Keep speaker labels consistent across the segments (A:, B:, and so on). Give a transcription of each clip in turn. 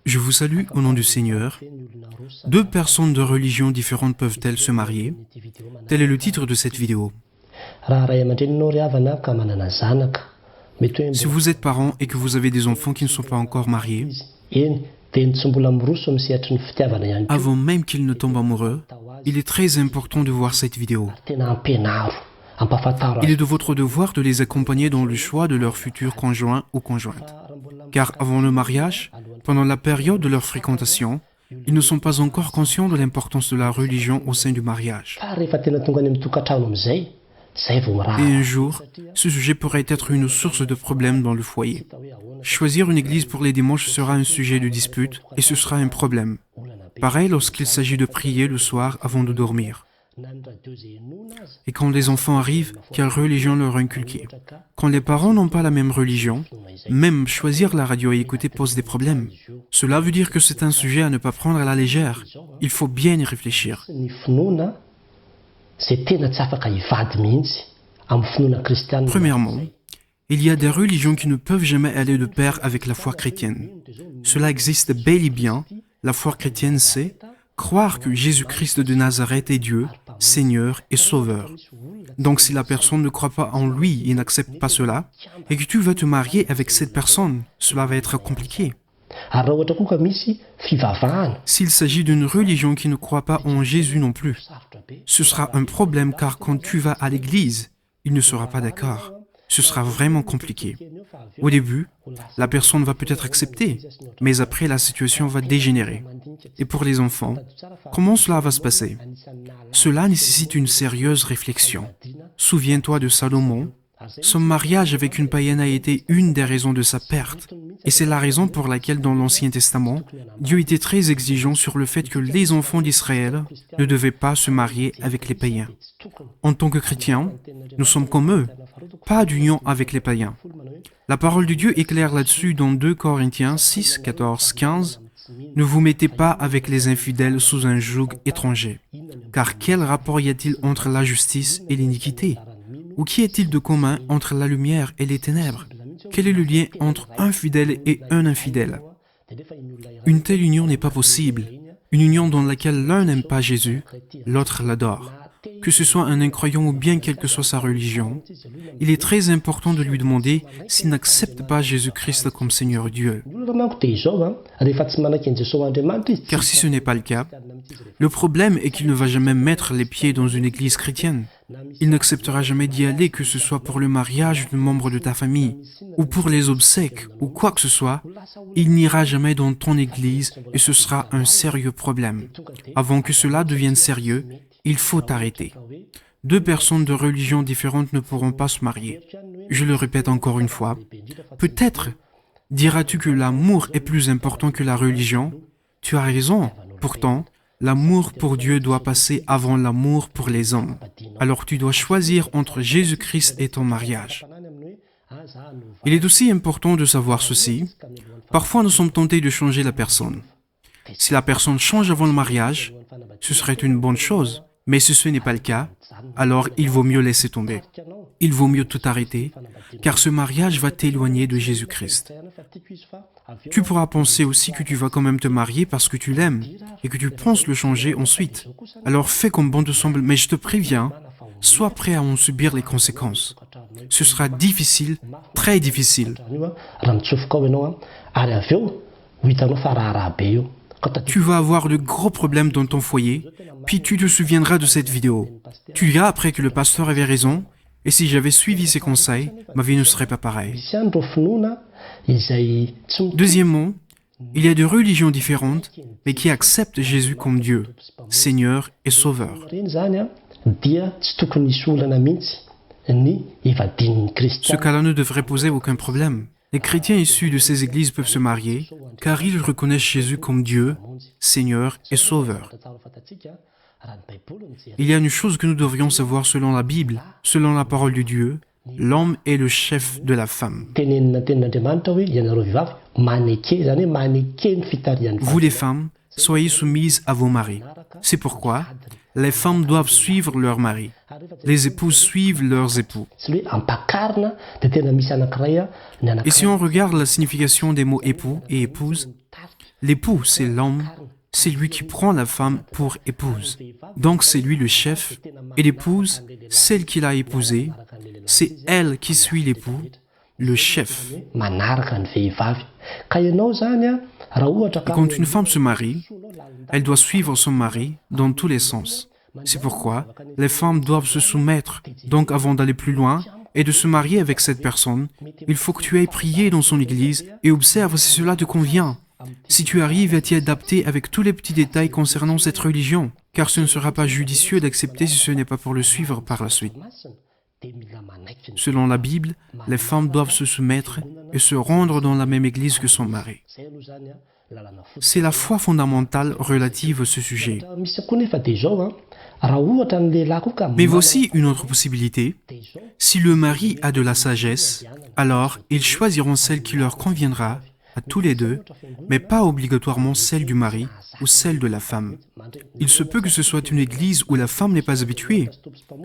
A: Je vous salue au nom du Seigneur. Deux personnes de religions différentes peuvent-elles se marier? Tel est le titre de cette vidéo. Si vous êtes parent et que vous avez des enfants qui ne sont pas encore mariés, avant même qu'ils ne tombent amoureux, il est très important de voir cette vidéo. Il est de votre devoir de les accompagner dans le choix de leur futur conjoint ou conjointe. Car avant le mariage, pendant la période de leur fréquentation, ils ne sont pas encore conscients de l'importance de la religion au sein du mariage. Et un jour, ce sujet pourrait être une source de problèmes dans le foyer. Choisir une église pour les dimanches sera un sujet de dispute et ce sera un problème. Pareil lorsqu'il s'agit de prier le soir avant de dormir. Et quand les enfants arrivent, quelle religion leur inculquer? Quand les parents n'ont pas la même religion, même choisir la radio et écouter pose des problèmes. Cela veut dire que c'est un sujet à ne pas prendre à la légère. Il faut bien y réfléchir. Premièrement, il y a des religions qui ne peuvent jamais aller de pair avec la foi chrétienne. Cela existe bel et bien. La foi chrétienne, c'est croire que Jésus-Christ de Nazareth est Dieu, Seigneur et Sauveur. Donc si la personne ne croit pas en lui et n'accepte pas cela, et que tu veux te marier avec cette personne, cela va être compliqué. S'il s'agit d'une religion qui ne croit pas en Jésus non plus, ce sera un problème car quand tu vas à l'église, il ne sera pas d'accord. Ce sera vraiment compliqué. Au début, la personne va peut-être accepter, mais après la situation va dégénérer. Et pour les enfants, comment cela va se passer? Cela nécessite une sérieuse réflexion. Souviens-toi de Salomon. Son mariage avec une païenne a été une des raisons de sa perte. Et c'est la raison pour laquelle dans l'Ancien Testament, Dieu était très exigeant sur le fait que les enfants d'Israël ne devaient pas se marier avec les païens. En tant que chrétiens, nous sommes comme eux, pas d'union avec les païens. La parole de Dieu est claire là-dessus dans 2 Corinthiens 6, 14, 15. Ne vous mettez pas avec les infidèles sous un joug étranger. Car quel rapport y a-t-il entre la justice et l'iniquité? Ou qu'y a-t-il de commun entre la lumière et les ténèbres? Quel est le lien entre un fidèle et un infidèle? Une telle union n'est pas possible. Une union dans laquelle l'un n'aime pas Jésus, l'autre l'adore. Que ce soit un incroyant ou bien quelle que soit sa religion, il est très important de lui demander s'il n'accepte pas Jésus-Christ comme Seigneur Dieu. Car si ce n'est pas le cas, le problème est qu'il ne va jamais mettre les pieds dans une église chrétienne. Il n'acceptera jamais d'y aller, que ce soit pour le mariage d'un membre de ta famille, ou pour les obsèques, ou quoi que ce soit. Il n'ira jamais dans ton église et ce sera un sérieux problème. Avant que cela devienne sérieux, il faut arrêter. Deux personnes de religions différentes ne pourront pas se marier. Je le répète encore une fois. Peut-être diras-tu que l'amour est plus important que la religion. Tu as raison. Pourtant, l'amour pour Dieu doit passer avant l'amour pour les hommes. Alors tu dois choisir entre Jésus-Christ et ton mariage. Il est aussi important de savoir ceci. Parfois, nous sommes tentés de changer la personne. Si la personne change avant le mariage, ce serait une bonne chose. Mais si ce n'est pas le cas, alors il vaut mieux laisser tomber. Il vaut mieux tout arrêter, car ce mariage va t'éloigner de Jésus-Christ. Tu pourras penser aussi que tu vas quand même te marier parce que tu l'aimes et que tu penses le changer ensuite. Alors fais comme bon te semble, mais je te préviens, sois prêt à en subir les conséquences. Ce sera difficile, très difficile. Tu vas avoir de gros problèmes dans ton foyer, puis tu te souviendras de cette vidéo. Tu diras après que le pasteur avait raison, et si j'avais suivi ses conseils, ma vie ne serait pas pareille. Deuxièmement, il y a des religions différentes, mais qui acceptent Jésus comme Dieu, Seigneur et Sauveur. Ce cas-là ne devrait poser aucun problème. Les chrétiens issus de ces églises peuvent se marier, car ils reconnaissent Jésus comme Dieu, Seigneur et Sauveur. Il y a une chose que nous devrions savoir selon la Bible, selon la parole de Dieu, l'homme est le chef de la femme. Vous les femmes, soyez soumises à vos maris. C'est pourquoi les femmes doivent suivre leur mari. Les épouses suivent leurs époux. Et si on regarde la signification des mots époux et épouse, l'époux, c'est l'homme, c'est lui qui prend la femme pour épouse. Donc c'est lui le chef, et l'épouse, celle qu'il a épousée, c'est elle qui suit l'époux, le chef. Et quand une femme se marie, elle doit suivre son mari dans tous les sens. C'est pourquoi les femmes doivent se soumettre. Donc avant d'aller plus loin et de se marier avec cette personne, il faut que tu ailles prier dans son église et observe si cela te convient. Si tu arrives à t'y adapter avec tous les petits détails concernant cette religion, car ce ne sera pas judicieux d'accepter si ce n'est pas pour le suivre par la suite. Selon la Bible, les femmes doivent se soumettre et se rendre dans la même église que son mari. C'est la foi fondamentale relative à ce sujet. Mais voici une autre possibilité. Si le mari a de la sagesse, alors ils choisiront celle qui leur conviendra à tous les deux, mais pas obligatoirement celle du mari ou celle de la femme. Il se peut que ce soit une église où la femme n'est pas habituée,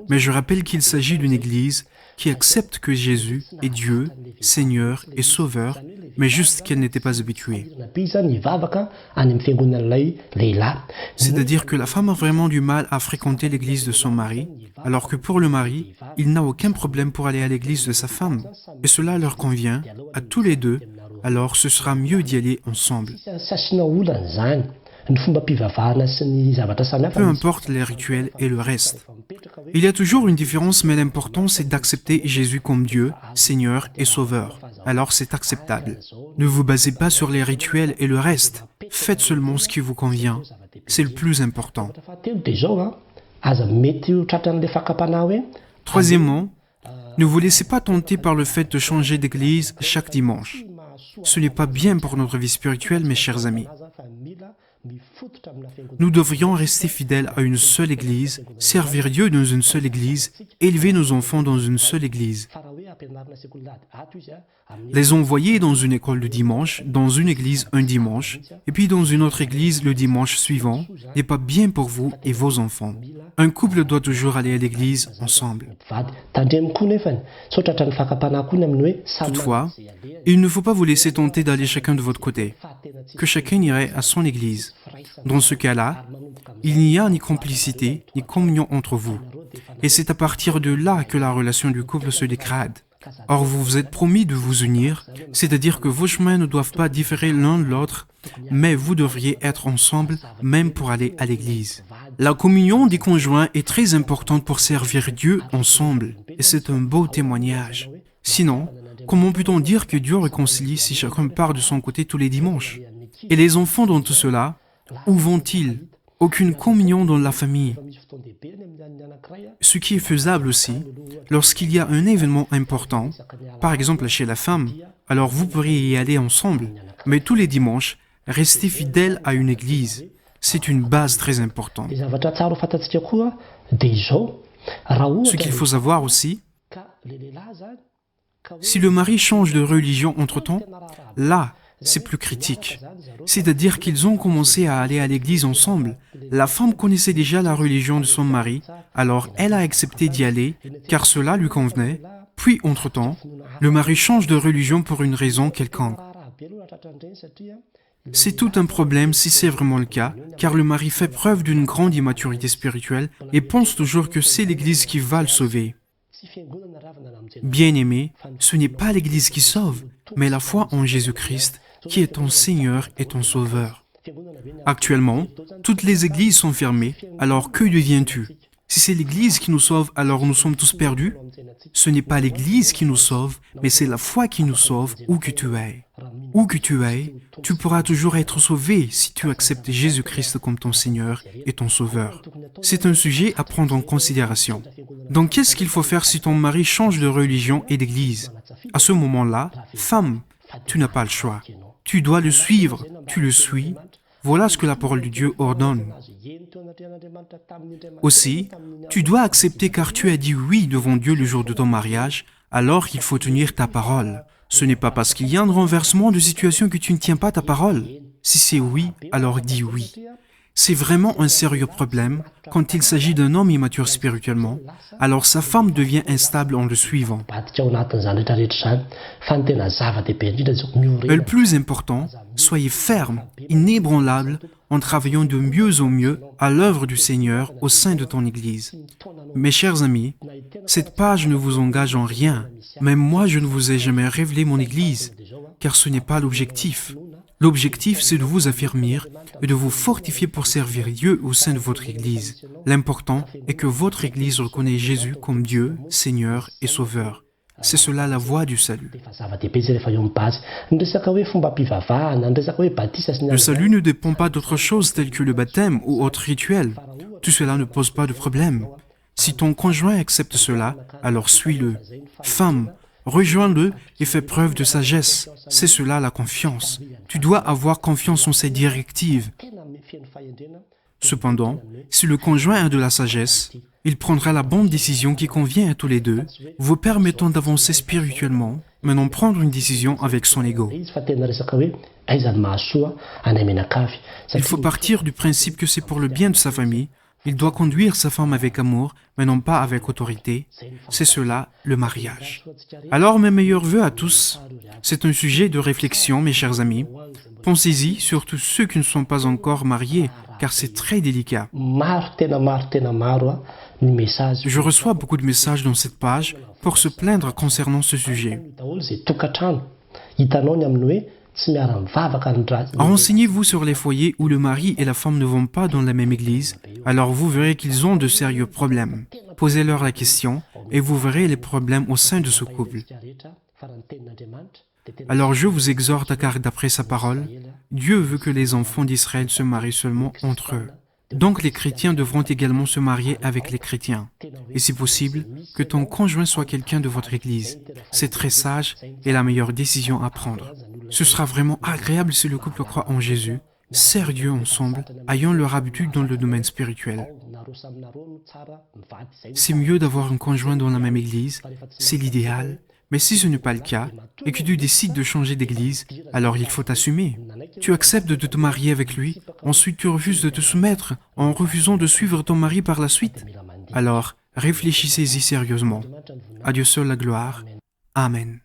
A: mais je rappelle qu'il s'agit d'une église qui accepte que Jésus est Dieu, Seigneur et Sauveur, mais juste qu'elle n'était pas habituée. C'est-à-dire que la femme a vraiment du mal à fréquenter l'église de son mari, alors que pour le mari, il n'a aucun problème pour aller à l'église de sa femme, et cela leur convient à tous les deux, alors ce sera mieux d'y aller ensemble. Peu importe les rituels et le reste. Il y a toujours une différence, mais l'important c'est d'accepter Jésus comme Dieu, Seigneur et Sauveur. Alors c'est acceptable. Ne vous basez pas sur les rituels et le reste. Faites seulement ce qui vous convient. C'est le plus important. Troisièmement, ne vous laissez pas tenter par le fait de changer d'église chaque dimanche. Ce n'est pas bien pour notre vie spirituelle, mes chers amis. Nous devrions rester fidèles à une seule église, servir Dieu dans une seule église, élever nos enfants dans une seule église. Les envoyer dans une école le dimanche, dans une église un dimanche, et puis dans une autre église le dimanche suivant, n'est pas bien pour vous et vos enfants. Un couple doit toujours aller à l'église ensemble. Toutefois, il ne faut pas vous laisser tenter d'aller chacun de votre côté, que chacun irait à son église. Dans ce cas-là, il n'y a ni complicité, ni communion entre vous. Et c'est à partir de là que la relation du couple se dégrade. Or, vous vous êtes promis de vous unir, c'est-à-dire que vos chemins ne doivent pas différer l'un de l'autre, mais vous devriez être ensemble, même pour aller à l'église. La communion des conjoints est très importante pour servir Dieu ensemble, et c'est un beau témoignage. Sinon, comment peut-on dire que Dieu réconcilie si chacun part de son côté tous les dimanches? Et les enfants dans tout cela, où vont-ils? Aucune communion dans la famille. Ce qui est faisable aussi, lorsqu'il y a un événement important, par exemple chez la femme, alors vous pourriez y aller ensemble, mais tous les dimanches, restez fidèles à une église. C'est une base très importante. Ce qu'il faut savoir aussi, si le mari change de religion entre-temps, là, c'est plus critique. C'est-à-dire qu'ils ont commencé à aller à l'église ensemble. La femme connaissait déjà la religion de son mari, alors elle a accepté d'y aller, car cela lui convenait. Puis, entre-temps, le mari change de religion pour une raison quelconque. C'est tout un problème si c'est vraiment le cas, car le mari fait preuve d'une grande immaturité spirituelle et pense toujours que c'est l'église qui va le sauver. Bien-aimé, ce n'est pas l'église qui sauve, mais la foi en Jésus-Christ, qui est ton Seigneur et ton Sauveur. Actuellement, toutes les églises sont fermées, alors que deviens-tu? Si c'est l'église qui nous sauve, alors nous sommes tous perdus? Ce n'est pas l'église qui nous sauve, mais c'est la foi qui nous sauve où que tu ailles. Où que tu ailles, tu pourras toujours être sauvé si tu acceptes Jésus-Christ comme ton Seigneur et ton Sauveur. C'est un sujet à prendre en considération. Donc qu'est-ce qu'il faut faire si ton mari change de religion et d'église? À ce moment-là, femme, tu n'as pas le choix. Tu dois le suivre, tu le suis. Voilà ce que la parole de Dieu ordonne. Aussi, tu dois accepter car tu as dit oui devant Dieu le jour de ton mariage, alors il faut tenir ta parole. Ce n'est pas parce qu'il y a un renversement de situation que tu ne tiens pas ta parole. Si c'est oui, alors dis oui. C'est vraiment un sérieux problème quand il s'agit d'un homme immature spirituellement, alors sa femme devient instable en le suivant. Mais le plus important, soyez ferme, inébranlable, en travaillant de mieux en mieux à l'œuvre du Seigneur au sein de ton Église. Mes chers amis, cette page ne vous engage en rien. Même moi, je ne vous ai jamais révélé mon Église, car ce n'est pas l'objectif. L'objectif, c'est de vous affermir et de vous fortifier pour servir Dieu au sein de votre Église. L'important est que votre Église reconnaisse Jésus comme Dieu, Seigneur et Sauveur. C'est cela la voie du salut. Le salut ne dépend pas d'autre chose telle que le baptême ou autre rituel. Tout cela ne pose pas de problème. Si ton conjoint accepte cela, alors suis-le. Femme, rejoins-le et fais preuve de sagesse. C'est cela la confiance. Tu dois avoir confiance en ses directives. Cependant, si le conjoint a de la sagesse, il prendra la bonne décision qui convient à tous les deux, vous permettant d'avancer spirituellement, mais non prendre une décision avec son ego. Il faut partir du principe que c'est pour le bien de sa famille. Il doit conduire sa femme avec amour, mais non pas avec autorité. C'est cela, le mariage. Alors, mes meilleurs vœux à tous. C'est un sujet de réflexion, mes chers amis. Pensez-y, surtout ceux qui ne sont pas encore mariés, car c'est très délicat. Je reçois beaucoup de messages dans cette page pour se plaindre concernant ce sujet. Renseignez-vous sur les foyers où le mari et la femme ne vont pas dans la même église, alors vous verrez qu'ils ont de sérieux problèmes. Posez-leur la question et vous verrez les problèmes au sein de ce couple. Alors je vous exhorte car d'après sa parole, Dieu veut que les enfants d'Israël se marient seulement entre eux. Donc les chrétiens devront également se marier avec les chrétiens. Et si possible, que ton conjoint soit quelqu'un de votre église. C'est très sage et la meilleure décision à prendre. Ce sera vraiment agréable si le couple croit en Jésus, sert Dieu ensemble, ayant leur habitude dans le domaine spirituel. C'est mieux d'avoir un conjoint dans la même église, c'est l'idéal. Mais si ce n'est pas le cas, et que tu décides de changer d'église, alors il faut assumer. Tu acceptes de te marier avec lui, ensuite tu refuses de te soumettre en refusant de suivre ton mari par la suite. Alors, réfléchissez-y sérieusement. À Dieu seul la gloire. Amen.